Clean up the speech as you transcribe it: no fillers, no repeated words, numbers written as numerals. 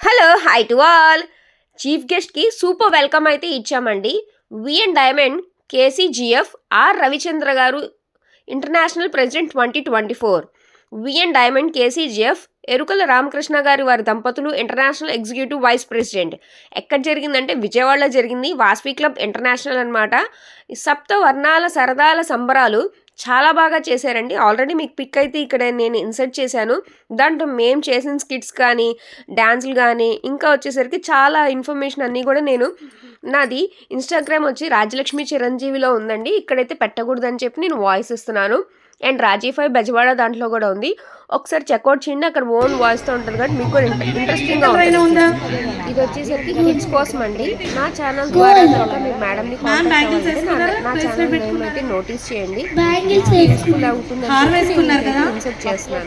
Hello hi to all. Chief గెస్ట్కి super welcome అయితే ఇచ్చామండి. VN diamond KCGF R Ravichandra garu international president 2024. VN diamond KCGF Erukala Ramakrishna గారి వారి దంపతులు ఇంటర్నేషనల్ ఎగ్జిక్యూటివ్ వైస్ ప్రెసిడెంట్. ఎక్కడ జరిగిందంటే విజయవాడలో జరిగింది. వాస్వి క్లబ్ ఇంటర్నేషనల్ అనమాట. ఈ సప్త వర్ణాల సరదాల సంబరాలు చాలా బాగా చేశారండి. ఆల్రెడీ మీకు పిక్ అయితే ఇక్కడ నేను ఇన్సర్ట్ చేశాను. దాంట్లో మేము చేసిన స్కిట్స్ కానీ డ్యాన్సులు కానీ ఇంకా వచ్చేసరికి చాలా ఇన్ఫర్మేషన్ అన్నీ కూడా నేను నాది ఇన్స్టాగ్రామ్ వచ్చి రాజలక్ష్మి చిరంజీవిలో ఉందండి. ఇక్కడైతే పెట్టకూడదని చెప్పి నేను వాయిస్ ఇస్తున్నాను. అండ్ రాజీఫై బెజవాడ దాంట్లో కూడా ఉంది. ఒకసారి చెక్అవుట్ చేయండి. అక్కడ ఓన్ వాయిస్తో ఉంటుంది కాబట్టి మీకు కూడా ఇంట్రెస్టింగ్గా ఉంటుంది. ఇది వచ్చేసరికి కిడ్స్ కోసం అండి. నా ఛానల్ ద్వారా కనుక మీరు మేడంని కాంటాక్ట్ అవ్వాలంటే నా ఛానల్ నేమ్ అయితే నోటీస్ చేయండి. యూస్ఫుల్ అవుతుందని ఇన్సర్ట్ చేస్తున్నాను.